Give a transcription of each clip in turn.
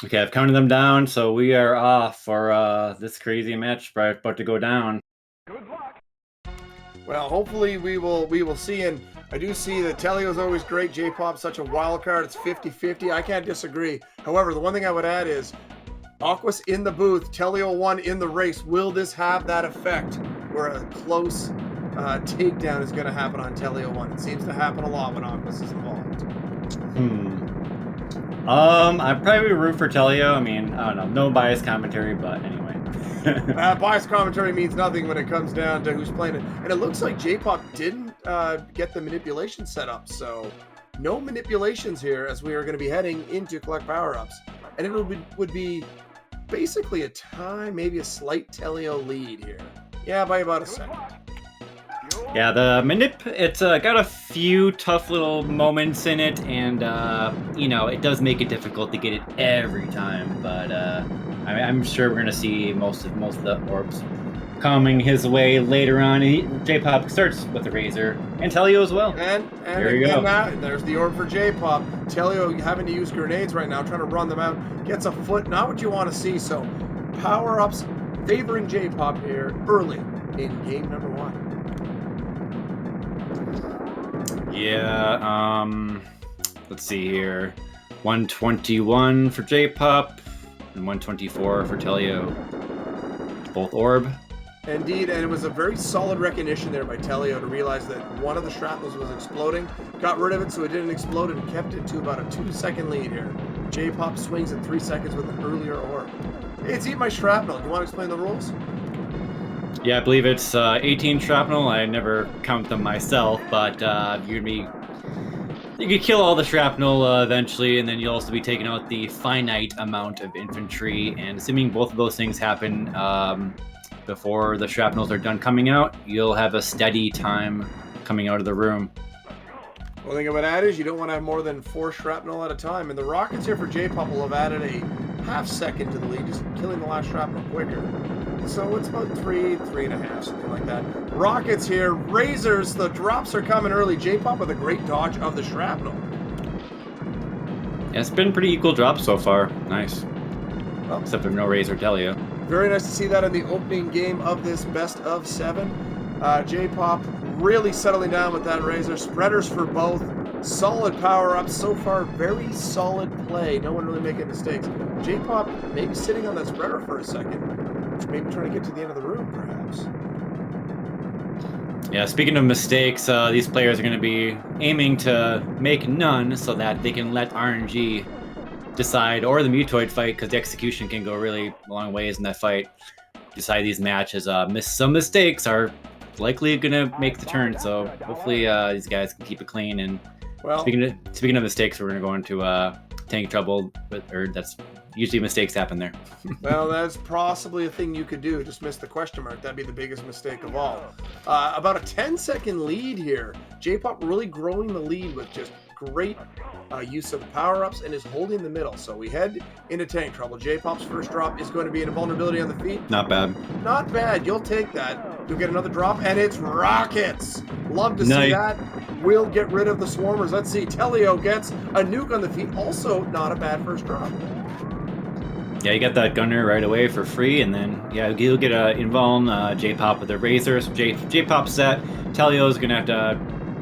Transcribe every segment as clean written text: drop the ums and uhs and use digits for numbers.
Okay, I've counted them down, so we are off for this crazy match about to go down. Well, hopefully we will see, and I do see that Telio's always great. J-Pop such a wild card. It's 50-50. I can't disagree. However, the one thing I would add is Aqua's in the booth, Tele01 in the race. Will this have that effect where a close takedown is going to happen on Tele01? It seems to happen a lot when Aqua's is involved. I'd probably root for Telio. I mean, I don't know, no bias commentary, but anyway. Bias commentary means nothing when it comes down to who's playing it. And it looks like J-Pop didn't get the manipulation set up, so no manipulations here as we are going to be heading into collect power-ups. And it would be basically a tie, maybe a slight Telio lead here. Yeah, by about a second. Yeah, the manip, it's got a few tough little moments in it, and you know, it does make it difficult to get it every time. But I'm sure we're gonna see most of the orbs coming his way later on. J-Pop starts with the Razor, and Telio as well. And there you go. There's the orb for J-Pop. Telio having to use grenades right now, trying to run them out. Gets a foot, not what you want to see. So power-ups favoring J-Pop here early in game number 1. Yeah, let's see here. 121 for J-Pop and 124 for Telio. Both orb. Indeed, and it was a very solid recognition there by Telio to realize that one of the shrapnels was exploding. Got rid of it so it didn't explode and kept it to about a 2-second lead here. J-Pop swings at 3 seconds with an earlier orb. Hey, it's Eat My Shrapnel. Do you want to explain the rules? Yeah, I believe it's 18 shrapnel. I never count them myself, but you could kill all the shrapnel eventually, and then you'll also be taking out the finite amount of infantry. And assuming both of those things happen before the shrapnels are done coming out, you'll have a steady time coming out of the room. One thing I would add is you don't want to have more than 4 shrapnel at a time. And the rockets here for J-Pop will have added a half second to the lead, just killing the last shrapnel quicker. So it's about 3.5, something like that. Rockets here, Razors, the drops are coming early. J-Pop with a great dodge of the shrapnel. Yeah, it's been pretty equal drops so far. Nice. Well, except for no Razor Telio. Very nice to see that in the opening game of this best of 7. J-Pop really settling down with that Razor. Spreaders for both. Solid power-ups. So far, very solid play. No one really making mistakes. J-Pop maybe sitting on that spreader for a second. Maybe trying to get to the end of the room, perhaps. Yeah, speaking of mistakes, these players are going to be aiming to make none so that they can let RNG decide, or the Mutoid fight, because the execution can go really long ways in that fight. Decide these matches. Some mistakes are likely going to make the turn, so hopefully these guys can keep it clean. And well, speaking of mistakes, we're going to go into tank trouble, that's usually mistakes happen there. Well, that's possibly a thing you could do. Just miss the question mark. That'd be the biggest mistake of all. About a 10-second lead here. J-Pop really growing the lead with just great use of the power-ups and is holding the middle. So we head into tank trouble. J-Pop's first drop is going to be an invulnerability on the feet. Not bad. Not bad. You'll take that. You'll get another drop, and it's rockets. Love to see that. We'll get rid of the swarmers. Let's see. Telio gets a nuke on the feet. Also, not a bad first drop. Yeah, you get that gunner right away for free, and then yeah, you'll get a invuln J-Pop with the Razor. So J-Pop set. Telio's gonna have to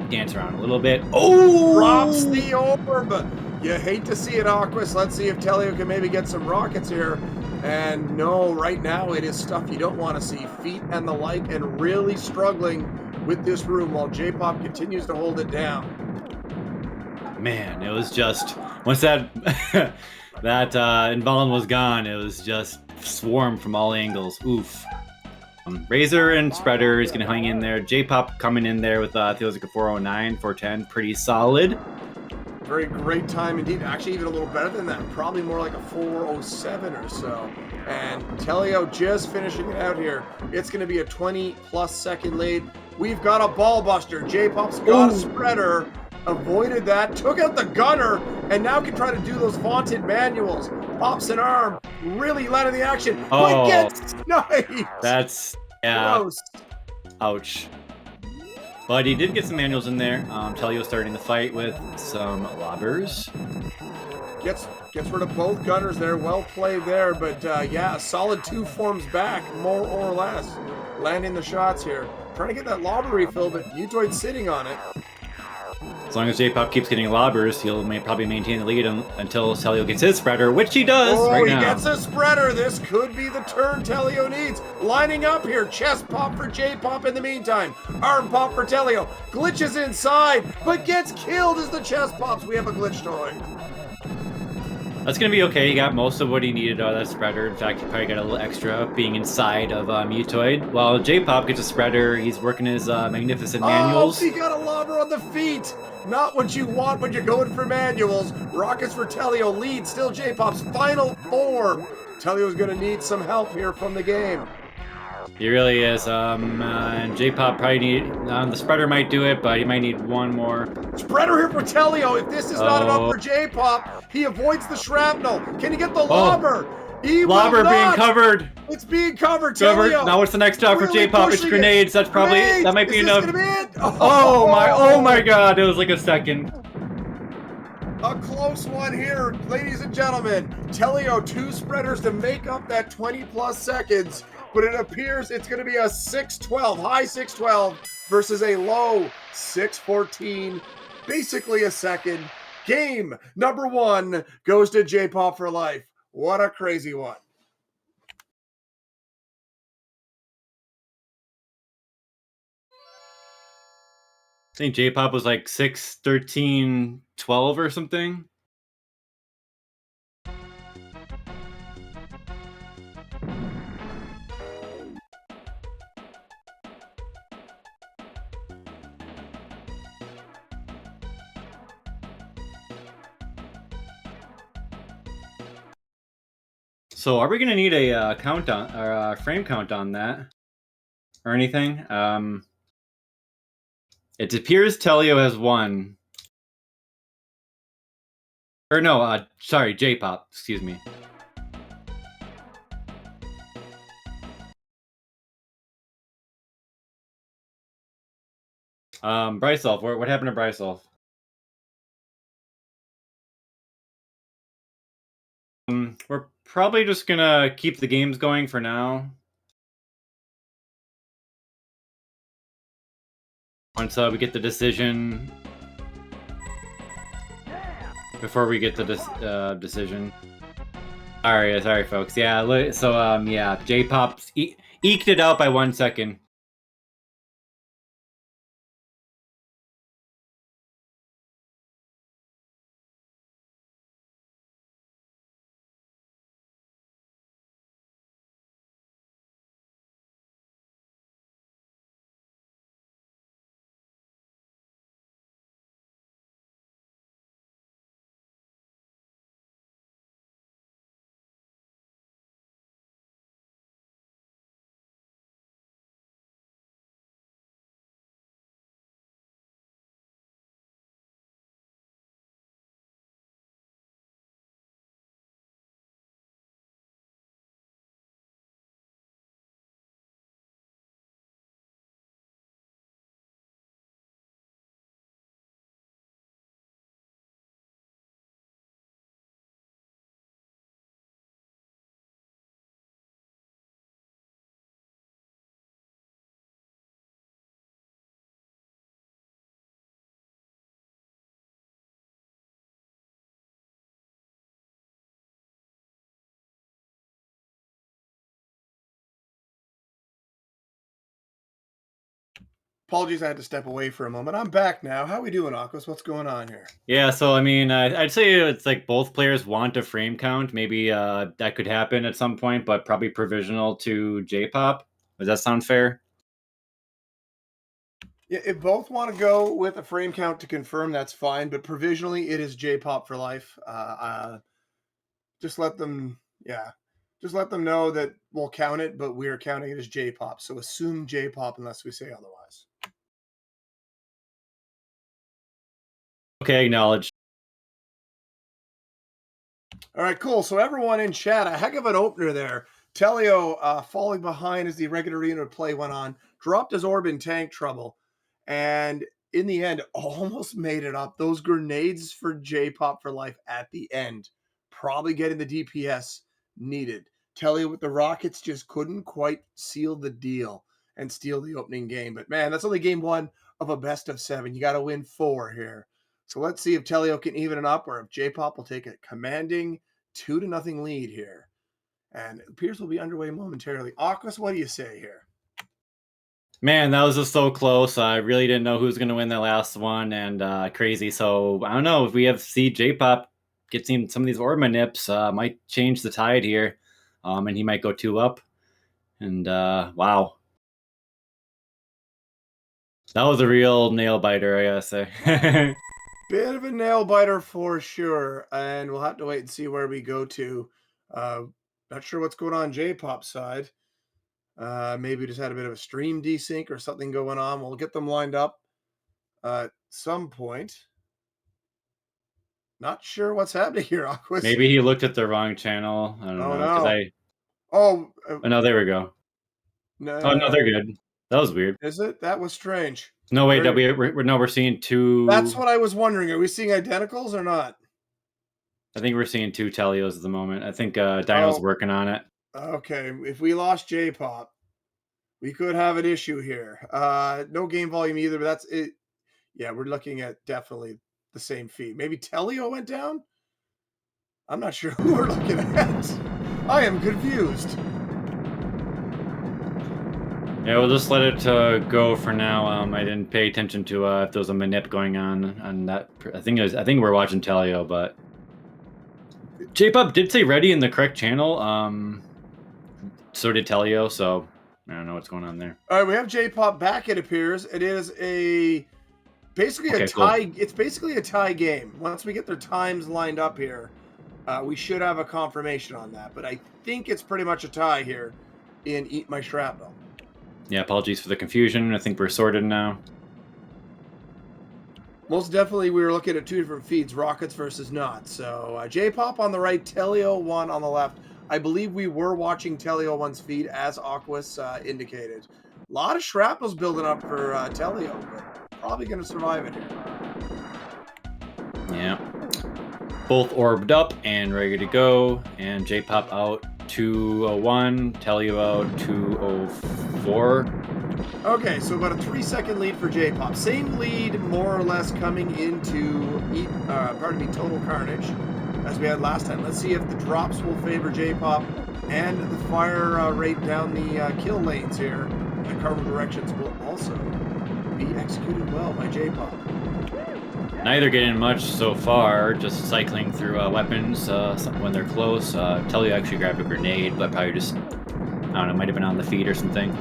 dance around a little bit. Oh! Drops the orb. You hate to see it, Aquas. Let's see if Telio can maybe get some rockets here. And no, right now it is stuff you don't want to see. Feet and the like, and really struggling with this room while J-Pop continues to hold it down. Man, it was just once that that invuln was gone, it was just swarm from all angles. Oof. Razor and Spreader is going to hang in there. J-Pop coming in there with I think it was like a 409, 410, pretty solid. Very great time indeed. Actually, even a little better than that. Probably more like a 407 or so. And Telio just finishing it out here. It's going to be a 20-plus second lead. We've got a ball buster. J-Pop's got a Spreader. Avoided that, took out the gunner, and now can try to do those vaunted manuals. Pops an arm, really letting the action, but gets sniped. That's, yeah. Gross. Ouch. But he did get some manuals in there. Telio starting the fight with some lobbers. Gets rid of both gunners there. Well played there. But yeah, a solid 2 forms back, more or less. Landing the shots here. Trying to get that lobber refill, but Mutoid sitting on it. As long as JPop keeps getting lobbers, he'll probably maintain the lead until Telio gets his spreader, which he does right now. Oh, he gets a spreader. This could be the turn Telio needs. Lining up here. Chest pop for JPop in the meantime. Arm pop for Telio. Glitches inside, but gets killed as the chest pops. We have a glitch toy. That's going to be okay. He got most of what he needed out of that spreader. In fact, he probably got a little extra being inside of Mutoid. While JPop gets a spreader, he's working his magnificent manuals. Oh, he got a lobber on the feet. Not what you want when you're going for manuals. Rockets for Telio. Lead still JPop's final 4. Telio's going to need some help here from the game. He really is. And JPop probably need... the spreader might do it, but he might need one more. Spreader here for Telio. If this is not enough for JPop, he avoids the shrapnel. Can he get the lobber? He lobber being covered. It's being covered, Telio. Now what's the next job for JPop? It's grenades. That's probably... Grenades. That might be enough. Is this gonna be it? Oh my god. It was like a second. A close one here, ladies and gentlemen. Telio 2 spreaders to make up that 20+ seconds. But it appears it's going to be a 6-12, high 6-12 versus a low 6-14, basically a second. Game number 1 goes to JPop4Life. What a crazy one. I think JPop was like 6, 13, 12 or something. So are we going to need a count on or a frame count on that or anything? It appears Telio has won. Or no, sorry, JPop, excuse me. Brysolf, what happened to Brysolf? We're probably just gonna keep the games going for now. Once we get the decision. Before we get the decision. Alright, sorry folks. Yeah, so yeah, JPop eked it out by 1 second. Apologies, I had to step away for a moment. I'm back now. How we doing, Akos? What's going on here? Yeah, so I mean, I'd say it's like both players want a frame count. Maybe that could happen at some point, but probably provisional to JPop. Does that sound fair? Yeah, if both want to go with a frame count to confirm, that's fine. But provisionally, it is JPop4Life. Just let them, just let them know that we'll count it, but we're counting it as JPop. So assume JPop unless we say otherwise. Okay, acknowledged. All right, cool. So everyone in chat, a heck of an opener there. Telio falling behind as the regular arena play went on, dropped his orb in tank trouble. And in the end, almost made it up. Those grenades for JPop4Life at the end, probably getting the DPS needed. Telly with the rockets just couldn't quite seal the deal and steal the opening game. But man, that's only game one of a best of 7. You got to win 4 here. So let's see if Telio can even it up or if JPop will take a commanding 2-0 lead here. And it appears we'll be underway momentarily. Aquas, what do you say here? Man, that was just so close. I really didn't know who was going to win the last one, and crazy. So I don't know if we have see J-Pop get some of these orb manips, might change the tide here, and he might go 2 up. And wow, that was a real nail biter, I gotta say. Bit of a nail biter for sure, and we'll have to wait and see where we go to. Not sure what's going on J-Pop's side. Maybe just had a bit of a stream desync or something going on. We'll get them lined up at some point. Not sure what's happening here, Aquas. Maybe he looked at the wrong channel. I don't know. No. Oh, no, there we go. No, oh no, they're good. That was weird. Is it? That was strange. No, wait, we're seeing 2. That's what I was wondering. Are we seeing identicals or not? I think we're seeing 2 Telios at the moment. I think Dino's working on it. Okay, if we lost J-Pop, we could have an issue here. No game volume either, but that's it. Yeah, we're looking at definitely the same feed. Maybe Telio went down? I'm not sure who we're looking at. I am confused. Yeah, we'll just let it go for now. I didn't pay attention to if there was a manip going on that. I think we're watching Telio, but J-Pop did say ready in the correct channel. So did Telio, so I don't know what's going on there. All right, we have J-Pop back, it appears. It is basically a tie. Cool. It's basically a tie game. Once we get their times lined up here, we should have a confirmation on that. But I think it's pretty much a tie here in Eat My Shrapnel. Yeah, apologies for the confusion. I think we're sorted now. Most definitely, we were looking at 2 different feeds, Rockets versus not. So J-Pop on the right, Tele01 on the left. I believe we were watching Tele01's feed as Aquas indicated. A lot of shrapnels building up for Teleo, but probably going to survive it here. Yeah. Both orbed up and ready to go. And J-Pop out 201, Teleo out 204. Okay, so about a 3-second lead for J-Pop. Same lead, more or less, coming into Total Carnage as we had last time. Let's see if the drops will favor J-Pop and the fire rate down the kill lanes here. The cardinal directions will also be executed well by J-Pop. Neither getting much so far, just cycling through weapons when they're close. Telio actually grabbed a grenade, but probably just, I don't know, might have been on the feet or something.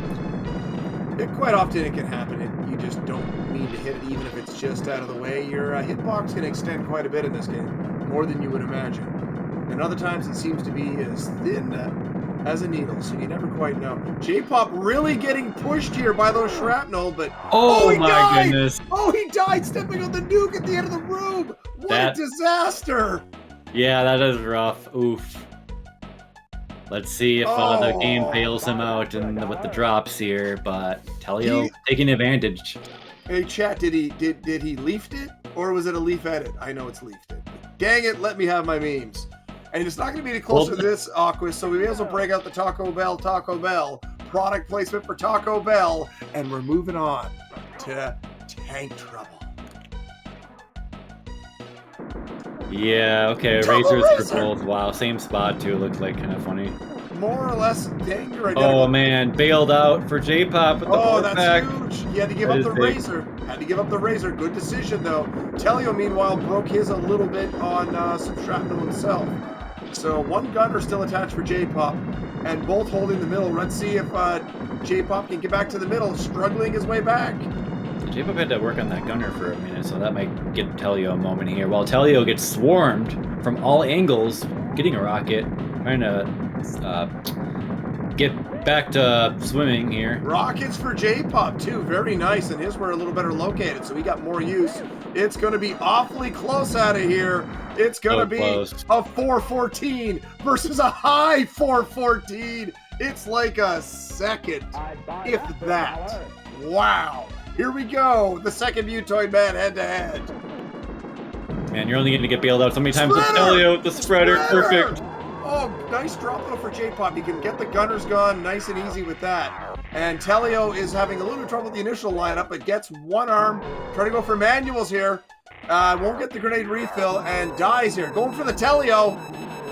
Quite often it can happen. You just don't need to hit it, even if it's just out of the way. Your hitbox can extend quite a bit in this game, more than you would imagine. And other times it seems to be as thin as a needle, so you never quite know. J-Pop really getting pushed here by those shrapnel, but oh my died! Goodness! Oh, he died stepping on the nuke at the end of the room. What a disaster! Yeah, that is rough. Oof. Let's see if the game bails him out and with the drops here, but Telio taking advantage. Hey chat, did he leafed it or was it a leaf edit? I know it's leafed it. Dang it, let me have my memes. And it's not going to be any closer to this, Aquas, so we may as well break out the Taco Bell product placement for Taco Bell, and we're moving on to Tank Trouble. Yeah, okay, razors for both. Wow, same spot too. Looked like kind of funny. More or less, dang, you're oh man, bailed out for J-Pop with the that's back. Huge. He had to give up the razor. Had to give up the razor. Good decision though. Telio, meanwhile, broke his a little bit on some shrapnel himself. So one gunner still attached for J-Pop, and both holding the middle. Let's see if J-Pop can get back to the middle, struggling his way back. J-Pop had to work on that gunner for a minute, so that might give Telio a moment here. While Telio gets swarmed from all angles, getting a rocket, trying to get back to swimming here. Rockets for J-Pop too, very nice, and his were a little better located, so he got more use. It's going to be awfully close out of here. It's going to be close. A 414 versus a high 414. It's like a second, if that. Wow. Here we go. The second Mutoid man head-to-head. Man, you're only going to get bailed out so many times with Spreader! Telio with the spreader. Perfect. Oh, nice drop though for JPop. You can get the gunners gone nice and easy with that. And Telio is having a little bit of trouble with the initial lineup, but gets one arm. Trying to go for manuals here. Won't get the grenade refill and dies here. Going for the Telio.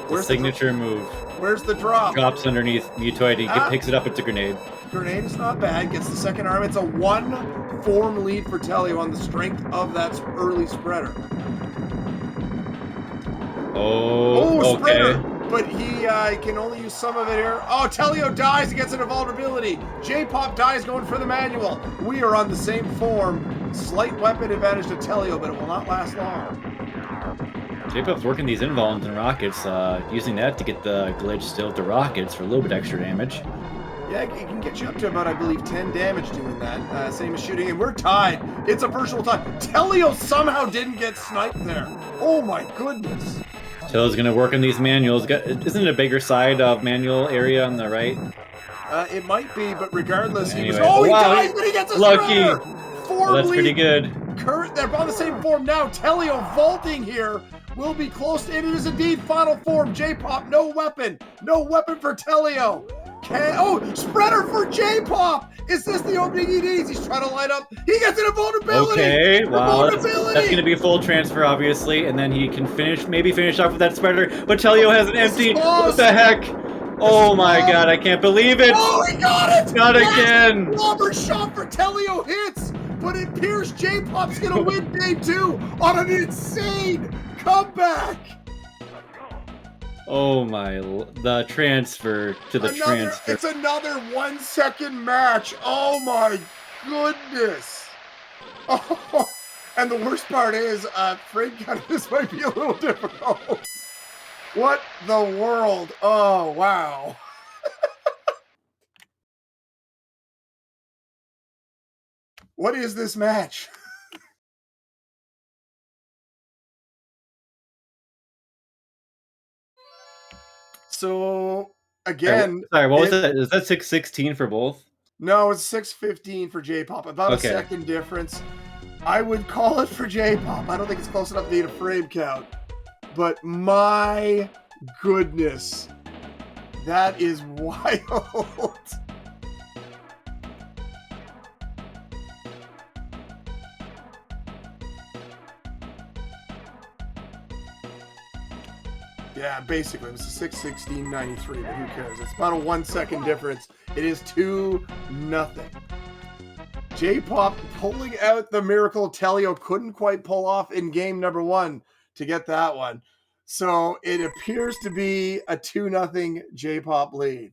Where's the signature move? Where's the drop? Drops underneath Mutoid. He picks it up. It's a grenade. Grenade is not bad. Gets the second arm. It's a 1-form lead for Telio on the strength of that early spreader. Oh, okay. Spreader. But he can only use some of it here. Oh, Telio dies. He gets into vulnerability. JPop dies going for the manual. We are on the same form. Slight weapon advantage to Telio, but it will not last long. JPop's working these invulns and rockets, using that to get the glitch still to rockets for a little bit extra damage. Yeah, it can get you up to about, I believe, 10 damage doing that. Same as shooting, and we're tied. It's a virtual tie. Telio somehow didn't get sniped there. Oh my goodness. Telio's gonna work on these manuals. Isn't it a bigger side of manual area on the right? It might be, but regardless, anyway. he was. Oh, he dies, but he gets a lucky. Form That's pretty good. They're on the same form now. Telio vaulting here. Will be close to it. It is indeed final form. JPop, no weapon. No weapon for Telio. Spreader for JPop. Is this the opening he needs? He's trying to light up. He gets into vulnerability. Okay, wow. That's going to be a full transfer, obviously, and then he can maybe finish off with that spreader. But Telio has an empty. What the heck? Oh my God, I can't believe it. Oh, he got it. Not again. Robert shot for Telio hits, but it appears JPop's going to win game 2 on an insane comeback. Oh my, the transfer to the transfer. It's another 1 second match. Oh my goodness. Oh, and the worst part is, frame count, this might be a little difficult. What the world? Oh, wow. What is this match? So again, sorry, what was that? Is that 6:16 for both? No, it's 6:15 for JPop. About a second difference. I would call it for JPop. I don't think it's close enough to need a frame count. But my goodness, that is wild. Yeah, basically, it was a 6:16.93, but who cares? It's about a 1 second difference. It is 2-0. JPop pulling out the miracle Telio couldn't quite pull off in game number 1 to get that one. So it appears to be a 2-0 JPop lead.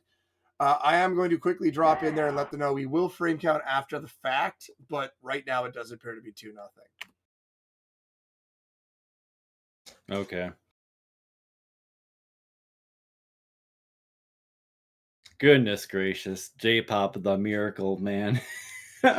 I am going to quickly drop in there and let them know we will frame count after the fact, but right now it does appear to be 2-0. Okay. Goodness gracious, JPop, the miracle man. We're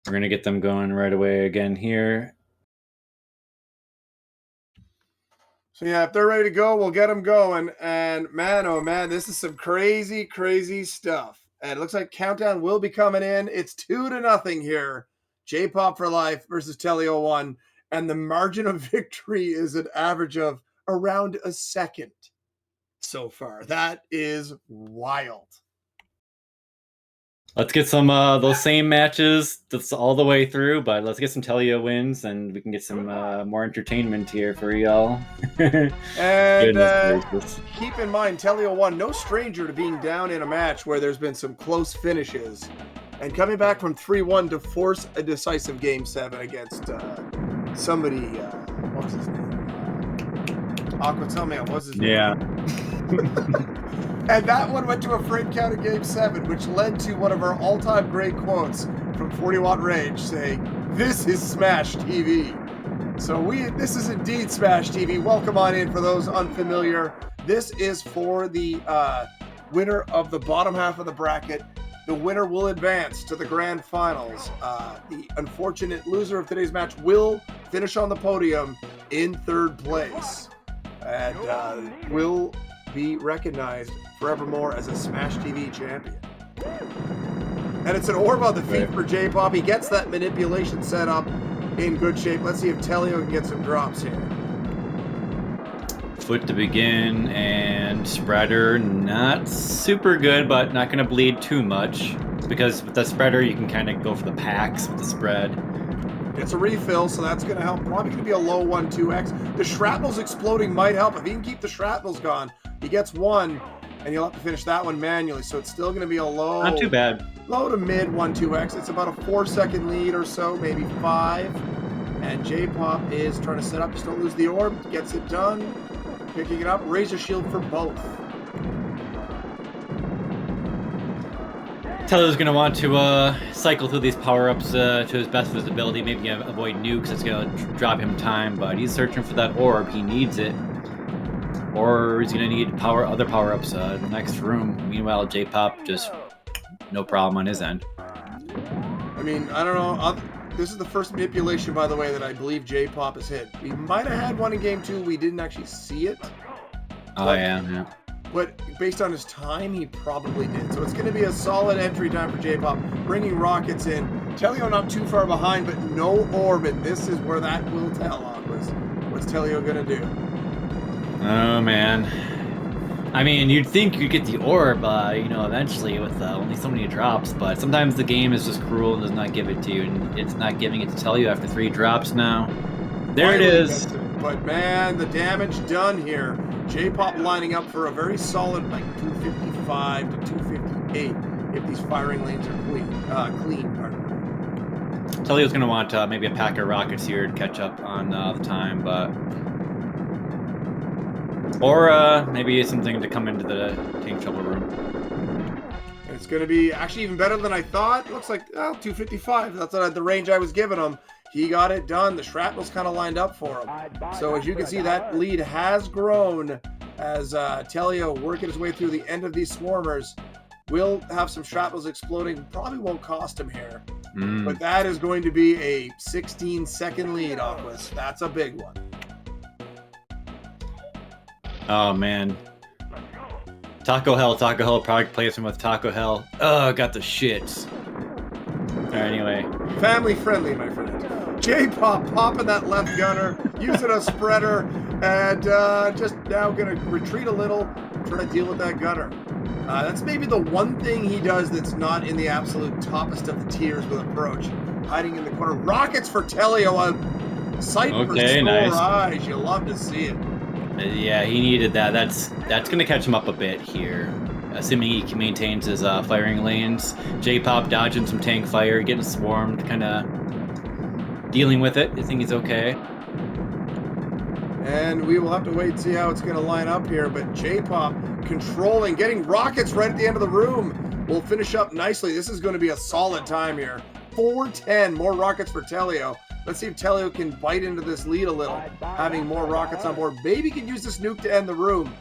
going to get them going right away again here. So yeah, if they're ready to go, we'll get them going. And man, oh man, this is some crazy, crazy stuff. And it looks like countdown will be coming in. It's 2-0 here. JPop4Life versus Tele01. And the margin of victory is an average of around a second so far. That is wild. Let's get some those same matches that's all the way through, but let's get some Telio wins and we can get some more entertainment here for y'all. And keep in mind, Tele01, no stranger to being down in a match where there's been some close finishes. And coming back from 3-1 to force a decisive Game 7 against somebody, what's his name? Aqua, tell me, what's his name? Yeah. And that one went to a frame count in Game 7, which led to one of our all-time great quotes from 40 Watt Rage saying, "This is Smash TV." So this is indeed Smash TV. Welcome on in for those unfamiliar. This is for the winner of the bottom half of the bracket. The winner will advance to the grand finals. The unfortunate loser of today's match will finish on the podium in third place and will be recognized forevermore as a Smash TV champion. And it's an orb on the feet for JPop. He gets that manipulation set up in good shape. Let's see if Teleo can get some drops here. Foot to begin, and spreader not super good, but not going to bleed too much. Because with the spreader, you can kind of go for the packs with the spread. It's a refill, so that's going to help. Probably going to be a low 1-2x. The shrapnel's exploding might help. If he can keep the shrapnels gone, he gets one, and he'll have to finish that one manually. So it's still going to be a low. Not too bad. Low to mid 1-2x. It's about a 4-second lead or so, maybe 5. And JPop is trying to set up. Just don't lose the orb. Gets it done. Picking it up. Razor shield for both. Teleo's going to want to cycle through these power-ups to his best visibility, maybe avoid nukes. It's going to drop him time, but he's searching for that orb. He needs it. Or he's going to need other power-ups in the next room. Meanwhile, JPop just no problem on his end. I mean, I don't know. This is the first manipulation, by the way, that I believe JPop has hit. We might have had one in game 2. We didn't actually see it. Oh, yeah. But based on his time, he probably did. So it's going to be a solid entry time for JPop. Bringing rockets in. Teleo not too far behind, but no orb. And this is where that will tell on us. What's Teleo going to do? Oh, man. I mean, you'd think you'd get the orb, eventually with only so many drops, but sometimes the game is just cruel and does not give it to you, and it's not giving it to Teleo after 3 drops now. There it is. But man, the damage done here. JPop lining up for a very solid, like 255 to 258 if these firing lanes are clean. Teleo's going to want maybe a pack of rockets here to catch up on the time, but... Or maybe something to come into the tank trouble room. It's going to be actually even better than I thought. Looks like 255. That's the range I was giving him. He got it done. The shrapnel's kind of lined up for him. So as you can see, that lead has grown as Teleo working his way through the end of these swarmers. Will have some shrapnels exploding. Probably won't cost him here. But that is going to be a 16-second lead, Aquas. That's a big one. Oh, man. Taco Hell product placement with Taco Hell. Oh, got the shits. All right, anyway. Family friendly, my friend. JPop popping that left gunner, using a spreader, and just now going to retreat a little, try to deal with that gunner. That's maybe the one thing he does that's not in the absolute toppest of the tiers with approach. Hiding in the corner. Rockets for Teleo. A sight for sore eyes. You love to see it. Yeah, he needed that. That's going to catch him up a bit here. Assuming he maintains his firing lanes. JPop dodging some tank fire, getting swarmed, kind of dealing with it. I think he's okay. And we will have to wait and see how it's going to line up here. But JPop controlling, getting rockets right at the end of the room. Will finish up nicely. This is going to be a solid time here. 410, more rockets for Teleo. Let's see if Teleo can bite into this lead a little, having more rockets on board. Maybe can use this nuke to end the room.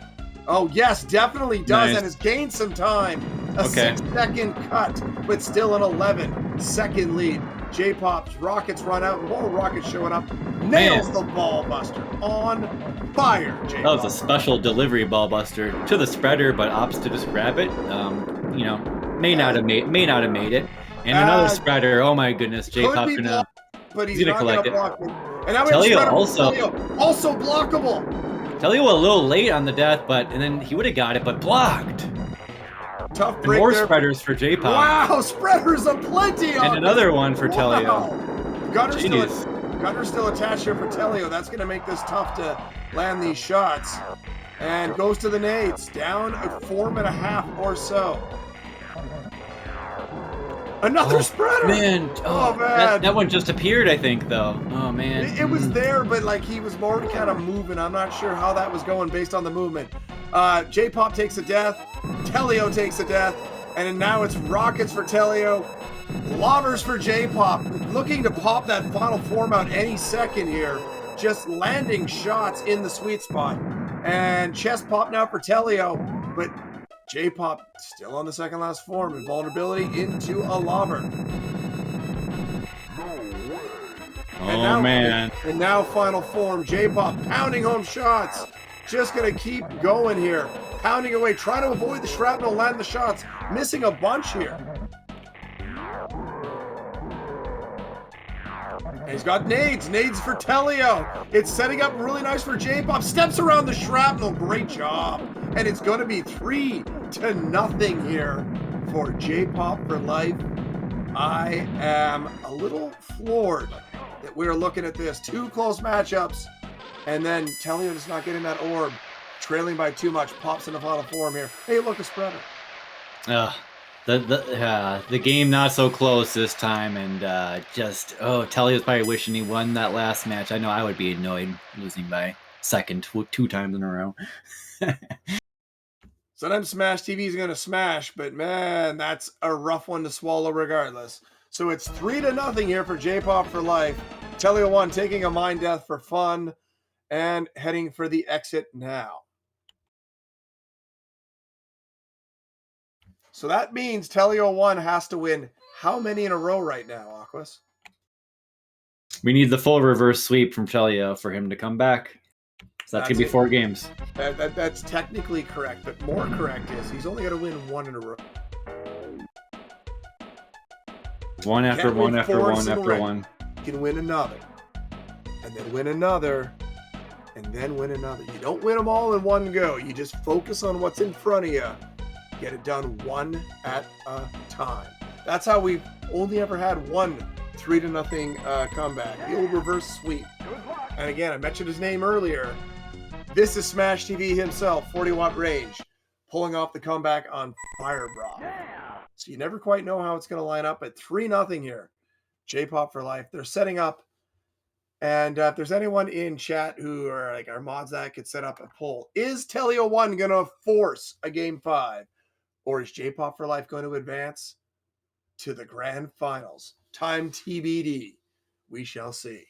Oh, yes, definitely does, and has gained some time. A 6-second cut, but still an 11-second lead. JPop's rockets run out, more rockets showing up. Nails the ball buster. On fire, JPop. That was a special delivery ball buster to the spreader, but opts to just grab it. May not have made it. And another spreader. Oh my goodness, JPop gonna. But he's not going to block it. And now Teleo also blockable. Teleo a little late on the death, and then he would have got it, but blocked. Tough break. More spreaders for JPop. Wow, spreaders aplenty. And another one for Teleo. Gunner's still attached here for Teleo. That's going to make this tough to land these shots. And goes to the nades. Down a 4.5 or so. Another spreader! Man. Oh, man. That one just appeared, I think, though. Oh, man. It was there, but like he was more kind of moving. I'm not sure how that was going based on the movement. JPop takes a death. Teleo takes a death. And now it's rockets for Teleo. Lobbers for JPop. Looking to pop that final form out any second here. Just landing shots in the sweet spot. And chest pop now for Teleo, but JPop still on the second last form. Invulnerability into a lobber. Oh, man. And now final form. JPop pounding home shots. Just going to keep going here. Pounding away, trying to avoid the shrapnel, land the shots. Missing a bunch here. And he's got nades. Nades for Teleo. It's setting up really nice for JPop. Steps around the shrapnel. Great job. And it's going to be 3-0 here for JPop4Life. I am a little floored that we're looking at this. 2 close matchups. And then Teleo just not getting that orb. Trailing by too much. Pops in the final form here. Hey, look, a spreader. The game not so close this time, and Telio's probably wishing he won that last match. I know I would be annoyed losing by second 2 times in a row. Sometimes Smash TV is going to smash, but man, that's a rough one to swallow regardless. So it's 3-0 here for JPop4Life. Tele01 taking a mind death for fun and heading for the exit now. So that means Tele01 has to win how many in a row right now, Aquas? We need the full reverse sweep from Teleo for him to come back. So that's going to be 4 games. That's technically correct, but more correct is he's only got to win 1 in a row. One after one after one after one. You can win another, and then win another, and then win another. You don't win them all in one go. You just focus on what's in front of you. Get it done one at a time. That's how we've only ever had one 3-0 comeback. The old reverse sweep. And again, I mentioned his name earlier. This is Smash TV himself, 40-watt range, pulling off the comeback on Firebroth. So you never quite know how it's going to line up at 3-0 here. JPop4Life. They're setting up. And if there's anyone in chat who are like our mods that could set up a poll, is Tele01 going to force a Game 5? Or is JPop4Life going to advance to the grand finals? Time TBD. We shall see.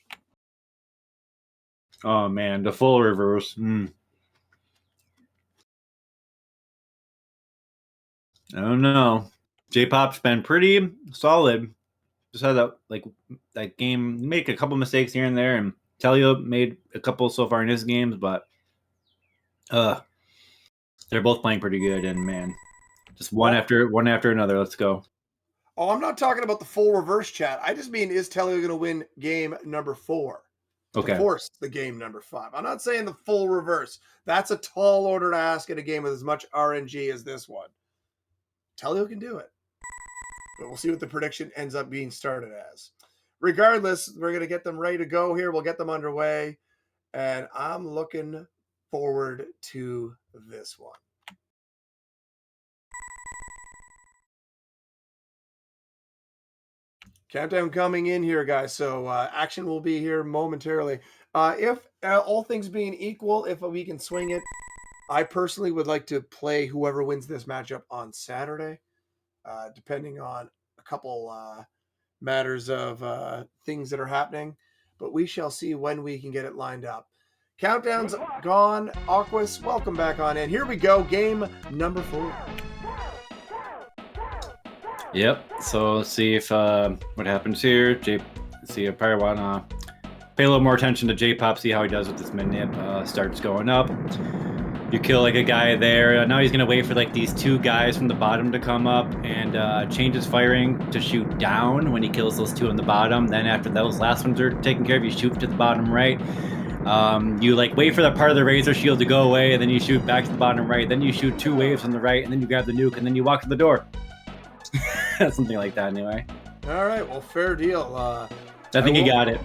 Oh, man. The full reverse. I don't know. JPop's been pretty solid. Just had that game, make a couple mistakes here and there, and Teleo made a couple so far in his games, but they're both playing pretty good, and man, just one after another. Let's go. Oh, I'm not talking about the full reverse chat. I just mean, is Teleo going to win game number 4? Okay. To force the game number 5. I'm not saying the full reverse. That's a tall order to ask in a game with as much RNG as this one. Teleo can do it. But we'll see what the prediction ends up being started as. Regardless, we're going to get them ready to go here. We'll get them underway. And I'm looking forward to this one. Countdown coming in here, guys. So action will be here momentarily. If all things being equal, if we can swing it, I personally would like to play whoever wins this matchup on Saturday, depending on a couple matters of things that are happening. But we shall see when we can get it lined up. Countdown's gone. Aquas, welcome back on in. Here we go. Game number 4. Yep. So let's see if what happens here. See if I want to pay a little more attention to JPop. See how he does with this manip. Starts going up. You kill like a guy there. Now he's gonna wait for like these 2 guys from the bottom to come up and change his firing to shoot down when he kills those 2 on the bottom. Then after those last ones are taken care of, you shoot to the bottom right. You like wait for that part of the razor shield to go away, and then you shoot back to the bottom right. Then you shoot 2 waves on the right, and then you grab the nuke, and then you walk to the door. Something like that, anyway. All right, well, fair deal. I think you got it.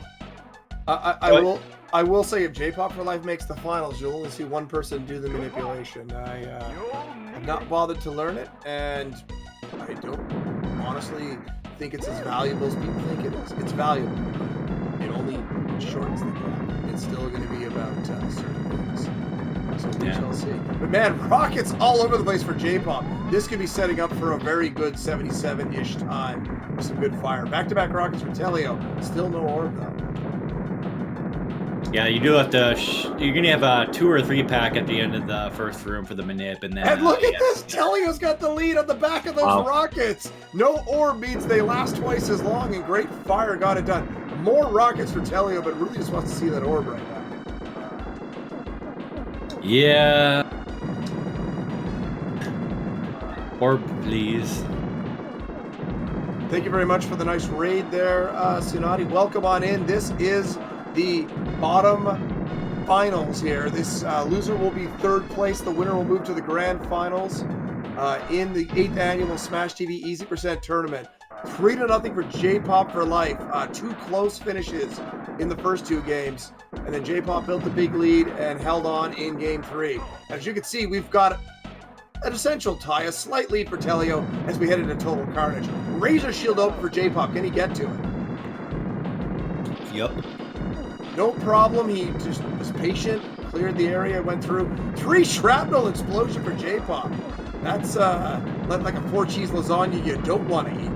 I will say, if JPop4Life makes the finals, you'll only see one person do the manipulation. I have not bothered to learn it, and I don't honestly think it's as valuable as people think it is. It's valuable, but it only shortens the gap. It's still going to be about certain things. So we shall see. But man, rockets all over the place for JPop. This could be setting up for a very good 77-ish time. Some good fire. Back-to-back rockets for Teleo. Still no orb though. Yeah, you do have to. You're gonna have a 2 or 3 pack at the end of the first room for the manip, and then. And look at yeah. this! Telio's got the lead on the back of those rockets. No orb means they last twice as long, and great fire got it done. More rockets for Telio, but really just wants to see that orb right now. Yeah. Orb, please. Thank you very much for the nice raid there, Tsunade. Welcome on in. This is the bottom finals here. This loser will be third place. The winner will move to the grand finals in the 8th annual Smash TV Easy Percent tournament. 3-0 for JPop4Life. 2 close finishes in the first 2 games. And then JPop built the big lead and held on in game 3. As you can see, we've got an essential tie, a slight lead for Telio as we head into total carnage. Razor shield open for JPop. Can he get to it? Yep. No problem. He just was patient, cleared the area, went through. 3 shrapnel explosion for JPop. That's like a 4-cheese lasagna you don't want to eat.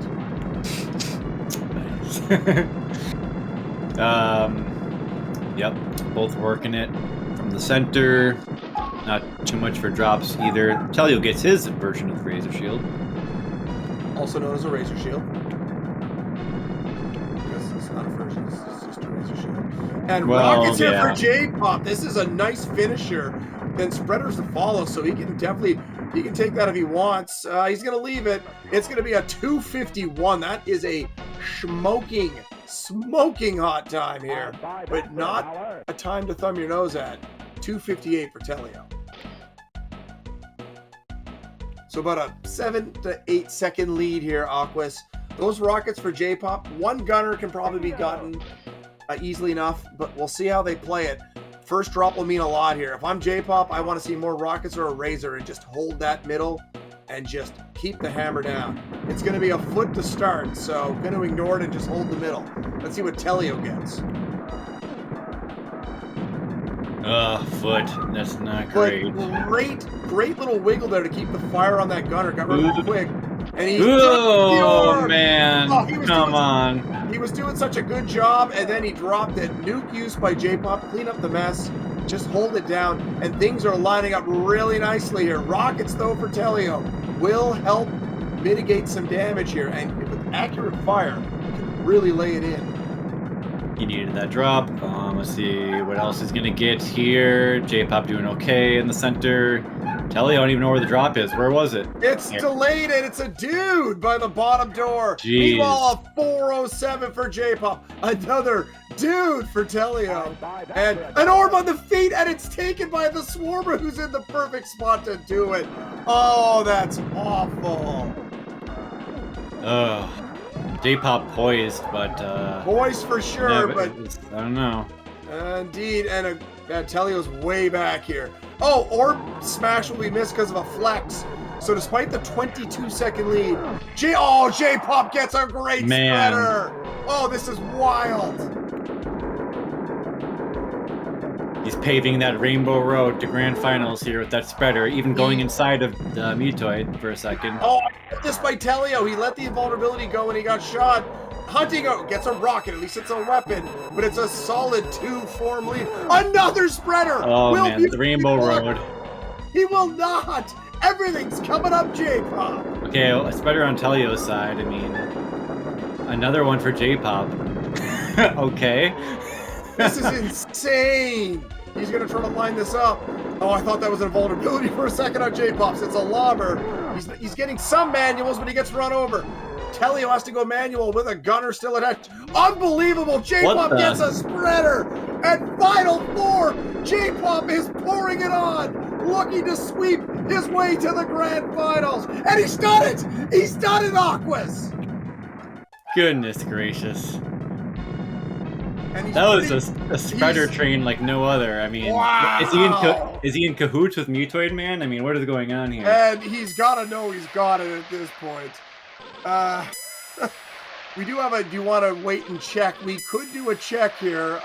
Yep. Both working it from the center. Not too much for drops either. Telio gets his version of the Razor Shield. Also known as a Razor Shield. Because it's not a version, it's just a Razor Shield. And rockets here for JPop. This is a nice finisher. Then spreaders to follow, so he can take that if he wants. He's going to leave it. It's going to be a 251. That is a smoking hot time here, but not a time to thumb your nose at. 258 for Telio. So about a 7 to 8 second lead here, Aquas. Those rockets for JPop, 1 gunner can probably be gotten easily enough, but we'll see how they play it. First drop will mean a lot here. If I'm JPop, I want to see more rockets or a Razor and just hold that middle and just keep the hammer down. It's going to be a foot to start, so I'm going to ignore it and just hold the middle. Let's see what Telio gets. Foot. That's not great. Great little wiggle there to keep the fire on that gunner. Got rid of it quick. And he's oh, man. Come on. He was doing such a good job, and then he dropped it. Nuke use by JPop. Clean up the mess. Just hold it down. And things are lining up really nicely here. Rockets, though, for Telio will help mitigate some damage here. And with accurate fire, can really lay it in. He needed that drop. Let's see what else he's gonna get here. JPop doing okay in the center. Telly, I don't even know where the drop is. Where was it? It's delayed, and it's a dude by the bottom door. Jeez. Meanwhile, a 407 for JPop. Another dude for Telio. And an orb on the feet, and it's taken by the Swarmer, who's in the perfect spot to do it. Oh, that's awful. JPop poised, but poised for sure, yeah, but I don't know. Indeed, and Telio's way back here. Oh, orb smash will be missed because of a flex. So despite the 22-second lead, JPop gets a great spreader. Oh, this is wild. He's paving that rainbow road to grand finals here with that spreader, even going inside of the Mutoid for a second. Oh, this by Telio. He let the invulnerability go when he got shot. Hunting gets a rocket, at least it's a weapon, but it's a solid 2-form lead. Another spreader! Oh, man, the rainbow road. He will not! Everything's coming up, JPop. Okay, a spreader on Telio's side. I mean, another one for JPop. Okay. This is insane. He's going to try to line this up. Oh, I thought that was a vulnerability for a second on JPop's. It's a lobber. He's getting some manuals, but he gets run over. Telio has to go manual with a gunner still attached. Unbelievable. JPop gets a spreader. And final 4. JPop is pouring it on, looking to sweep his way to the grand finals. And he's done it. He's done it, Aquas. Goodness gracious. And that was a spreader train like no other. I mean, wow. is he in cahoots with Mutoid Man? I mean, what is going on here? And he's got to know he's got it at this point. We do have do you want to wait and check? We could do a check here.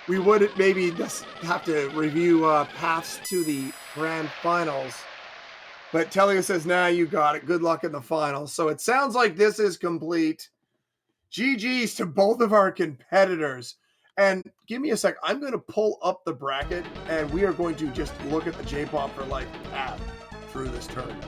We would maybe just have to review paths to the grand finals. But Telio says, nah, you got it. Good luck in the finals. So it sounds like this is complete. GG's to both of our competitors. And give me a sec. I'm going to pull up the bracket, and we are going to just look at the JPop4Life path through this tournament.